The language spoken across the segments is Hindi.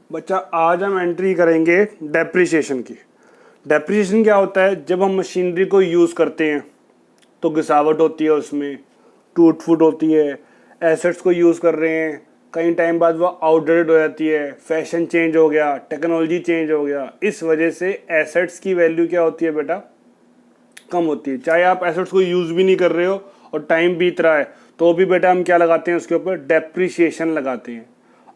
बच्चा आज हम एंट्री करेंगे डेप्रिसिएशन की। डेप्रिसिएशन क्या होता है? जब हम मशीनरी को यूज़ करते हैं तो घिसावट होती है, उसमें टूट फूट होती है। एसेट्स को यूज़ कर रहे हैं, कई टाइम बाद वो आउटडेटेड हो जाती है, फैशन चेंज हो गया, टेक्नोलॉजी चेंज हो गया। इस वजह से एसेट्स की वैल्यू क्या होती है बेटा? कम होती है। चाहे आप एसेट्स को यूज़ भी नहीं कर रहे हो और टाइम बीत रहा है तो भी बेटा हम क्या लगाते हैं उसके ऊपर? डेप्रिसिएशन लगाते हैं।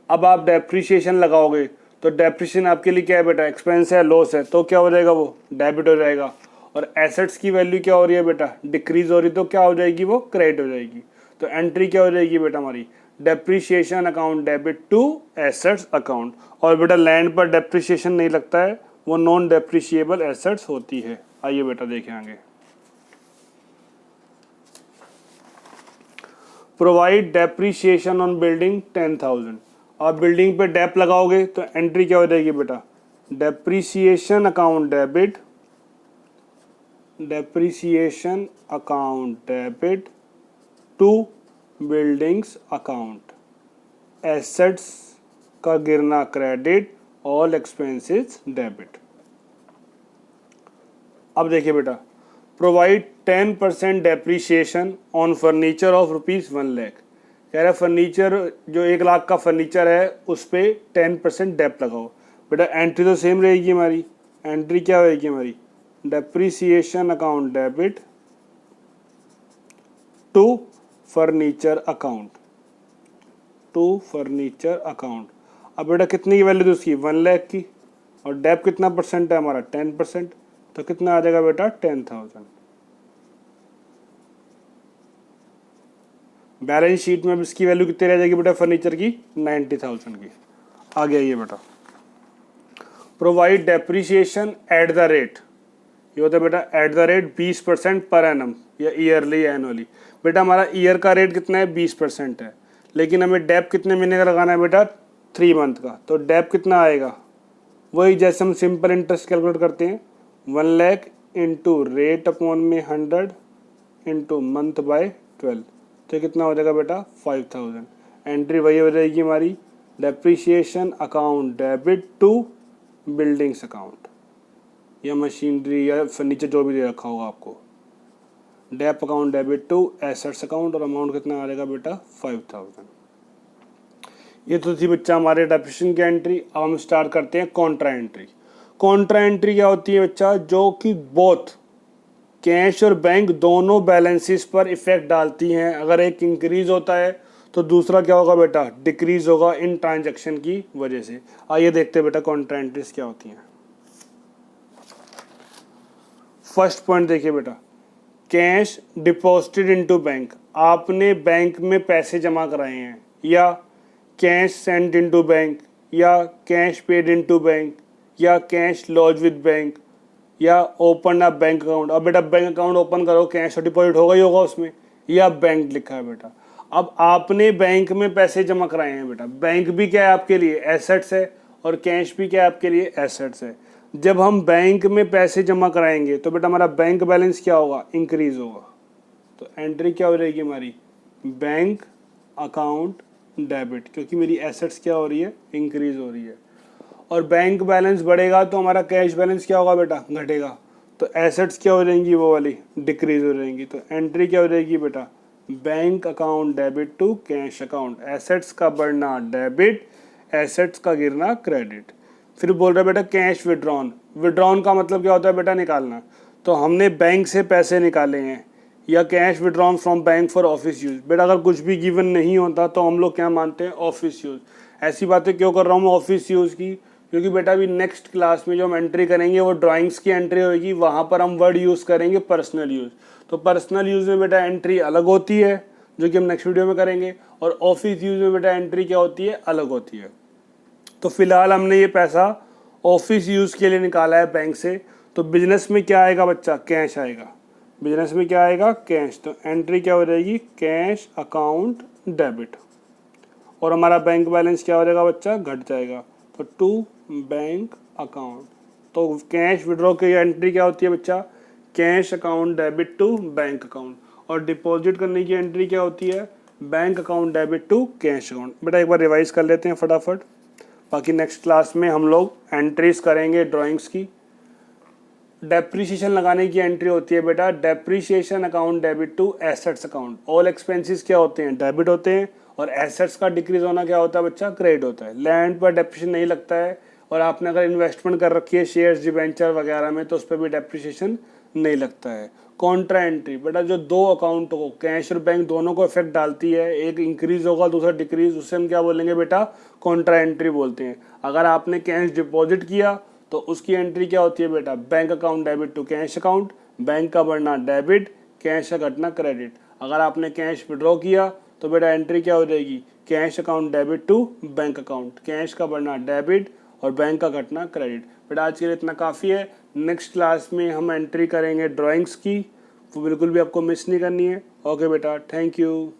अब आप डेप्रिसिएशन लगाओगे तो डेप्रिसिएशन आपके लिए क्या है बेटा? एक्सपेंस है, लॉस है, तो क्या हो जाएगा? वो डेबिट हो जाएगा। और एसेट्स की वैल्यू क्या हो रही है बेटा? डिक्रीज हो रही, तो क्या हो जाएगी? वो क्रेडिट हो जाएगी। तो एंट्री क्या हो जाएगी बेटा हमारी? Depreciation account debit to assets account. और बेटा लैंड पर डेप्रिसिएशन नहीं लगता है, वो नॉन डेप्रिशिएबल एसेट्स होती है। आइए बेटा देखें आगे। Provide depreciation on building 10,000। आप बिल्डिंग पे डेप लगाओगे तो एंट्री क्या हो जाएगी बेटा? Depreciation account debit, depreciation account debit to buildings account, assets का गिरना क्रेडिट, ऑल एक्सपेंसेस डेबिट। अब देखिए बेटा, provide 10% depreciation on furniture of ₹1,00,000। कह रहा है फर्नीचर जो 1 लाख का फर्नीचर है उस पर 10% डेप लगाओ। बेटा एंट्री तो सेम रहेगी हमारी। एंट्री क्या होगी हमारी? Depreciation account debit to furniture account, to furniture account. अब बेटा कितनी की वैल्यू थी उसकी? 1,00,000 की। और डेप कितना परसेंट है हमारा? 10%। तो कितना आ जाएगा बेटा? 10,000। बैलेंस शीट में अब इसकी वैल्यू कितनी रह जाएगी बेटा फर्नीचर की? 90,000 की। आगे आइए बेटा, provide depreciation at the rate. ये होता है बेटा at the rate 20% per annum या ईयरली एनुअली। बेटा हमारा ईयर का रेट कितना है? 20% है, लेकिन हमें डेप कितने महीने का लगाना है बेटा? 3 मंथ का। तो डेप कितना आएगा? वही जैसे हम सिंपल इंटरेस्ट कैलकुलेट करते हैं, 1,00,000 इंटू रेट अपॉन में 100 इंटू मंथ बाय 12। तो कितना हो जाएगा बेटा? 5,000। एंट्री वही हो जाएगी हमारी, depreciation account debit to buildings account, या मशीनरी या फर्नीचर जो भी दे रखा होगा आपको। Dep account debit to assets account, और अमाउंट कितना आ जाएगा बेटा? 5,000। ये तो थी बच्चा हमारे डेप्रिसिएशन की एंट्री। अब हम स्टार्ट करते हैं कॉन्ट्रा एंट्री। कॉन्ट्रा एंट्री क्या होती है बच्चा? जो कि बोथ कैश और बैंक दोनों बैलेंसेस पर इफेक्ट डालती हैं। अगर एक इंक्रीज होता है तो दूसरा क्या होगा बेटा? डिक्रीज होगा इन ट्रांजैक्शन की वजह से। आइए देखते हैं बेटा कॉन्ट्रा एंट्रीज क्या होती हैं। फर्स्ट पॉइंट देखिए बेटा, कैश डिपॉजिटेड इनटू बैंक। आपने बैंक में पैसे जमा कराए हैं, या कैश सेंट इनटू बैंक, या कैश पेड इनटू बैंक, या कैश लॉज विद बैंक, या ओपन अ बैंक अकाउंट। अब बेटा बैंक अकाउंट ओपन करो, कैश तो डिपॉजिट होगा ही होगा उसमें, या बैंक लिखा है बेटा। अब आपने बैंक में पैसे जमा कराए हैं बेटा। बैंक भी क्या है आपके लिए? एसेट्स है, और कैश भी क्या है आपके लिए? एसेट्स है। जब हम बैंक में पैसे जमा कराएंगे तो बेटा हमारा बैंक बैलेंस क्या होगा? इंक्रीज होगा। तो एंट्री क्या हो जाएगी हमारी? बैंक अकाउंट डेबिट, क्योंकि मेरी एसेट्स क्या हो रही है? इंक्रीज हो रही है। और बैंक बैलेंस बढ़ेगा तो हमारा कैश बैलेंस क्या होगा बेटा? घटेगा। तो एसेट्स क्या हो जाएंगी? वो वाली डिक्रीज हो जाएंगी। तो एंट्री क्या हो जाएगी बेटा? Bank account debit to cash account. Assets का बढ़ना डेबिट, एसेट्स का गिरना क्रेडिट। फिर बोल रहा है बेटा कैश विड्रॉन। विड्रॉन का मतलब क्या होता है बेटा? निकालना। तो हमने बैंक से पैसे निकाले हैं, या cash withdrawn from bank for office use. बेटा अगर कुछ भी गिवन नहीं होता तो हम लोग क्या मानते हैं? Office use. ऐसी बातें क्यों कर रहा हूँ मैं ऑफिस यूज की? क्योंकि बेटा अभी नेक्स्ट क्लास में जो हम एंट्री करेंगे वो ड्राइंग्स की एंट्री होगी, वहाँ पर हम वर्ड यूज़ करेंगे पर्सनल यूज़। तो पर्सनल यूज़ में बेटा एंट्री अलग होती है, जो कि हम नेक्स्ट वीडियो में करेंगे, और ऑफिस यूज़ में बेटा एंट्री क्या होती है? अलग होती है। तो फिलहाल हमने ये पैसा ऑफिस यूज़ के लिए निकाला है बैंक से। तो बिजनेस में क्या आएगा बच्चा? कैश आएगा। बिजनेस में क्या आएगा? कैश। तो एंट्री क्या हो जाएगी? Cash account debit. और हमारा बैंक बैलेंस क्या हो जाएगा बच्चा? घट जाएगा। तो टू बैंक अकाउंट। तो कैश विड्रॉ की एंट्री क्या होती है बच्चा? Cash account debit to bank account. और डिपॉजिट करने की एंट्री क्या होती है? Bank account debit to cash account. बेटा एक बार रिवाइज कर लेते हैं फटाफट। बाकी नेक्स्ट क्लास में हम लोग एंट्रीज करेंगे ड्राइंग्स की। डेप्रिसिएशन लगाने की एंट्री होती है बेटा depreciation account debit to assets account. All expenses क्या होते हैं, डेबिट होते हैं, और एसेट्स का डिक्रीज होना क्या होता है बच्चा, क्रेडिट होता है। लैंड पर डेप्रिसिएशन नहीं लगता है, और आपने अगर इन्वेस्टमेंट कर रखी है शेयर्स डिबेंचर वगैरह में तो उस पर भी डेप्रिसिएशन नहीं लगता है। कॉन्ट्रा एंट्री बेटा जो दो अकाउंट को, कैश और बैंक दोनों को इफेक्ट डालती है, एक इंक्रीज होगा दूसरा डिक्रीज, उससे हम क्या बोलेंगे बेटा, कॉन्ट्रा एंट्री बोलते हैं। अगर आपने कैश डिपॉजिट किया तो उसकी एंट्री क्या होती है बेटा, bank account debit to cash account, bank का बढ़ना डेबिट, कैश का घटना क्रेडिट। अगर आपने कैश विड्रॉ किया तो बेटा एंट्री क्या हो जाएगी, cash account debit to bank account, cash का बढ़ना डेबिट और बैंक का घटना क्रेडिट। बेटा आज के लिए इतना काफ़ी है। नेक्स्ट क्लास में हम एंट्री करेंगे ड्राइंग्स की, वो बिल्कुल भी आपको मिस नहीं करनी है। ओके बेटा, थैंक यू।